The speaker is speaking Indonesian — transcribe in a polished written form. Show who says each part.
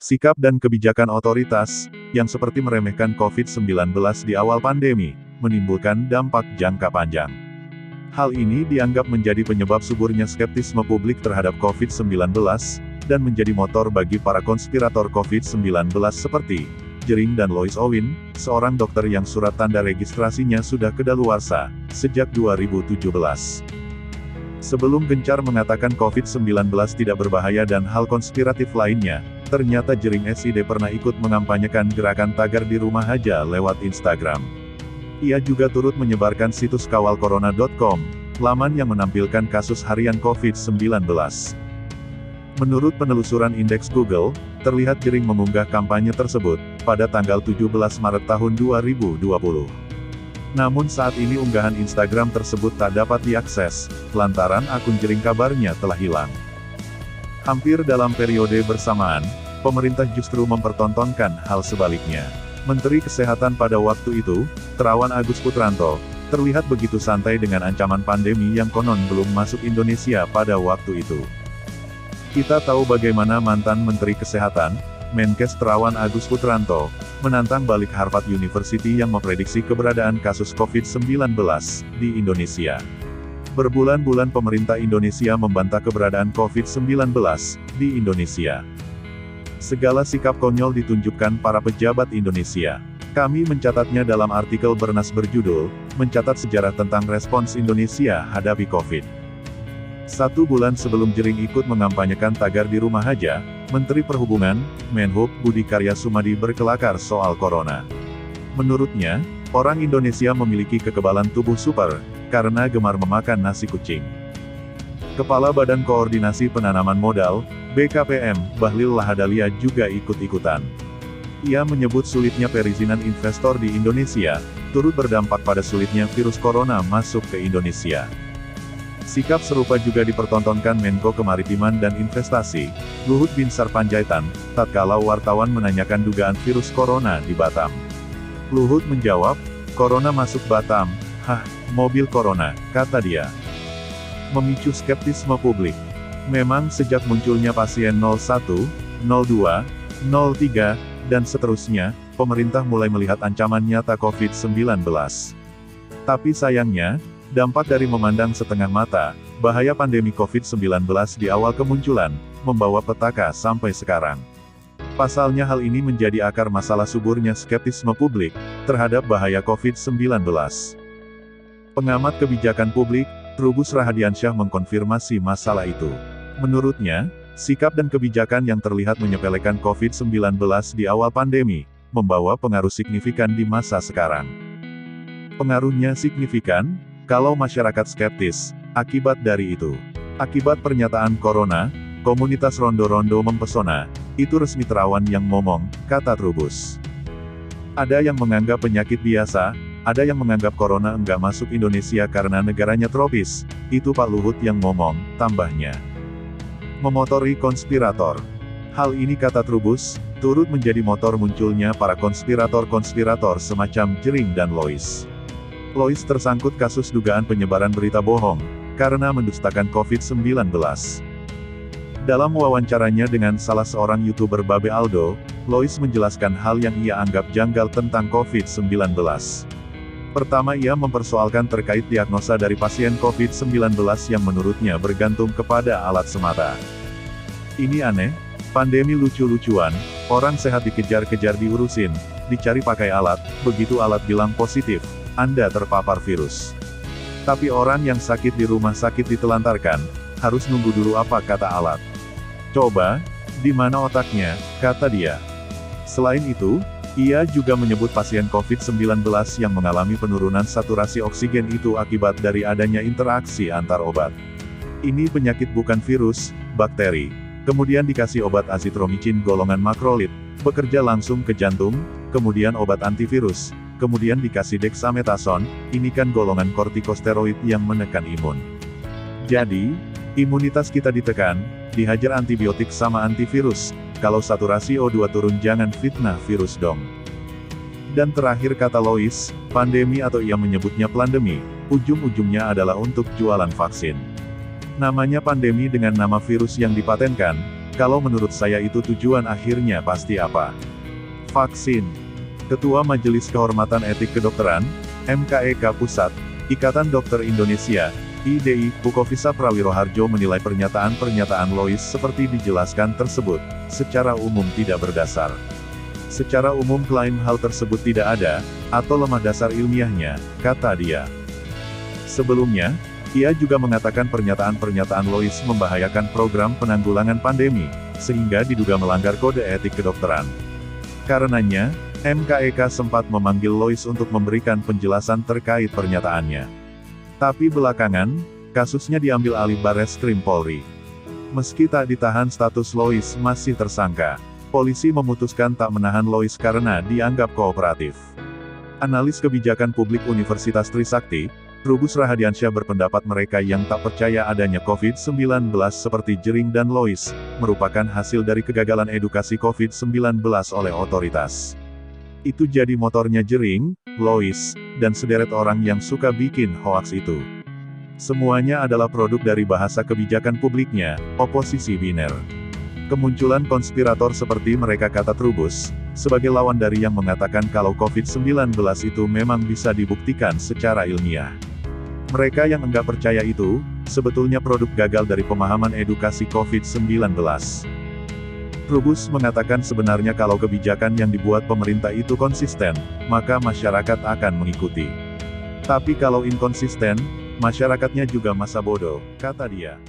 Speaker 1: Sikap dan kebijakan otoritas, yang seperti meremehkan COVID-19 di awal pandemi, menimbulkan dampak jangka panjang. Hal ini dianggap menjadi penyebab suburnya skeptisme publik terhadap COVID-19, dan menjadi motor bagi para konspirator COVID-19 seperti Jering dan Lois Owen, seorang dokter yang surat tanda registrasinya sudah kedaluarsa sejak 2017. Sebelum gencar mengatakan COVID-19 tidak berbahaya dan hal konspiratif lainnya, ternyata Jering SID pernah ikut mengampanyekan gerakan tagar di rumah aja lewat Instagram. Ia juga turut menyebarkan situs kawalcorona.com, laman yang menampilkan kasus harian COVID-19. Menurut penelusuran indeks Google, terlihat Jering mengunggah kampanye tersebut pada tanggal 17 Maret tahun 2020. Namun saat ini unggahan Instagram tersebut tak dapat diakses, lantaran akun Jering kabarnya telah hilang. Hampir dalam periode bersamaan, pemerintah justru mempertontonkan hal sebaliknya. Menteri Kesehatan pada waktu itu, Terawan Agus Putranto, terlihat begitu santai dengan ancaman pandemi yang konon belum masuk Indonesia pada waktu itu. Kita tahu bagaimana mantan Menteri Kesehatan, Menkes Terawan Agus Putranto, menantang balik Harvard University yang memprediksi keberadaan kasus COVID-19 di Indonesia. Berbulan-bulan pemerintah Indonesia membantah keberadaan COVID-19 di Indonesia. Segala sikap konyol ditunjukkan para pejabat Indonesia. Kami mencatatnya dalam artikel bernas berjudul, Mencatat Sejarah tentang Respons Indonesia Hadapi COVID. 1 bulan sebelum Jering ikut mengampanyekan tagar di rumah aja, Menteri Perhubungan, Menhub, Budi Karya Sumadi berkelakar soal corona. Menurutnya, orang Indonesia memiliki kekebalan tubuh super, karena gemar memakan nasi kucing. Kepala Badan Koordinasi Penanaman Modal, BKPM, Bahlil Lahadalia juga ikut-ikutan. Ia menyebut sulitnya perizinan investor di Indonesia, turut berdampak pada sulitnya virus corona masuk ke Indonesia. Sikap serupa juga dipertontonkan Menko Kemaritiman dan Investasi, Luhut Binsar Panjaitan, tatkala wartawan menanyakan dugaan virus corona di Batam. Luhut menjawab, "Corona masuk Batam, hah, mobil corona," kata dia. Memicu skeptisme publik. Memang sejak munculnya pasien 01, 02, 03, dan seterusnya, pemerintah mulai melihat ancaman nyata COVID-19. Tapi sayangnya, dampak dari memandang setengah mata, bahaya pandemi COVID-19 di awal kemunculan, membawa petaka sampai sekarang. Pasalnya hal ini menjadi akar masalah suburnya skeptisme publik, terhadap bahaya COVID-19. Pengamat kebijakan publik, Trubus Rahadiansyah mengkonfirmasi masalah itu. Menurutnya, sikap dan kebijakan yang terlihat menyepelekan COVID-19 di awal pandemi, membawa pengaruh signifikan di masa sekarang. Pengaruhnya signifikan, kalau masyarakat skeptis, akibat dari itu. Akibat pernyataan corona, komunitas rondo-rondo mempesona, itu resmi Terawan yang ngomong, kata Trubus. Ada yang menganggap penyakit biasa, ada yang menganggap corona enggak masuk Indonesia karena negaranya tropis, itu Pak Luhut yang ngomong, tambahnya. Memotori konspirator. Hal ini kata Trubus, turut menjadi motor munculnya para konspirator-konspirator semacam Jering dan Lois. Lois tersangkut kasus dugaan penyebaran berita bohong, karena mendustakan COVID-19. Dalam wawancaranya dengan salah seorang YouTuber Babe Aldo, Lois menjelaskan hal yang ia anggap janggal tentang COVID-19. Pertama ia mempersoalkan terkait diagnosa dari pasien COVID-19 yang menurutnya bergantung kepada alat semata. Ini aneh, pandemi lucu-lucuan, orang sehat dikejar-kejar diurusin, dicari pakai alat, begitu alat bilang positif, Anda terpapar virus. Tapi orang yang sakit di rumah sakit ditelantarkan, harus nunggu dulu apa kata alat. Coba, di mana otaknya, kata dia. Selain itu, ia juga menyebut pasien COVID-19 yang mengalami penurunan saturasi oksigen itu akibat dari adanya interaksi antar obat. Ini penyakit bukan virus, bakteri. Kemudian dikasih obat azitromicin golongan makrolid, bekerja langsung ke jantung, kemudian obat antivirus, kemudian dikasih dexamethasone, ini kan golongan kortikosteroid yang menekan imun. Jadi, imunitas kita ditekan, dihajar antibiotik sama antivirus, kalau saturasi O2 turun jangan fitnah virus dong. Dan terakhir kata Lois, pandemi atau ia menyebutnya plandemi, ujung-ujungnya adalah untuk jualan vaksin. Namanya pandemi dengan nama virus yang dipatenkan, Kalau menurut saya itu tujuan akhirnya pasti apa? Vaksin. Ketua Majelis Kehormatan Etik Kedokteran, MKEK Pusat, Ikatan Dokter Indonesia, IDI, Pukofisa Prawiroharjo menilai pernyataan-pernyataan Lois seperti dijelaskan tersebut, secara umum tidak berdasar. Secara umum klaim hal tersebut tidak ada, atau lemah dasar ilmiahnya, kata dia. Sebelumnya, ia juga mengatakan pernyataan-pernyataan Lois membahayakan program penanggulangan pandemi, sehingga diduga melanggar kode etik kedokteran. Karenanya, MKEK sempat memanggil Lois untuk memberikan penjelasan terkait pernyataannya. Tapi belakangan, kasusnya diambil alih Barreskrim Polri. Meski tak ditahan, status Lois masih tersangka. Polisi memutuskan tak menahan Lois karena dianggap kooperatif. Analis kebijakan publik Universitas Trisakti, Trubus Rahadiansyah berpendapat mereka yang tak percaya adanya COVID-19 seperti Jering dan Lois, merupakan hasil dari kegagalan edukasi COVID-19 oleh otoritas. Itu jadi motornya Jering, Lois, dan sederet orang yang suka bikin hoaks itu. Semuanya adalah produk dari bahasa kebijakan publiknya, oposisi biner. Kemunculan konspirator seperti mereka, kata Trubus, sebagai lawan dari yang mengatakan kalau COVID-19 itu memang bisa dibuktikan secara ilmiah. Mereka yang enggak percaya itu, sebetulnya produk gagal dari pemahaman edukasi COVID-19. Trubus mengatakan sebenarnya kalau kebijakan yang dibuat pemerintah itu konsisten, maka masyarakat akan mengikuti. Tapi kalau inkonsisten, masyarakatnya juga masa bodoh, kata dia.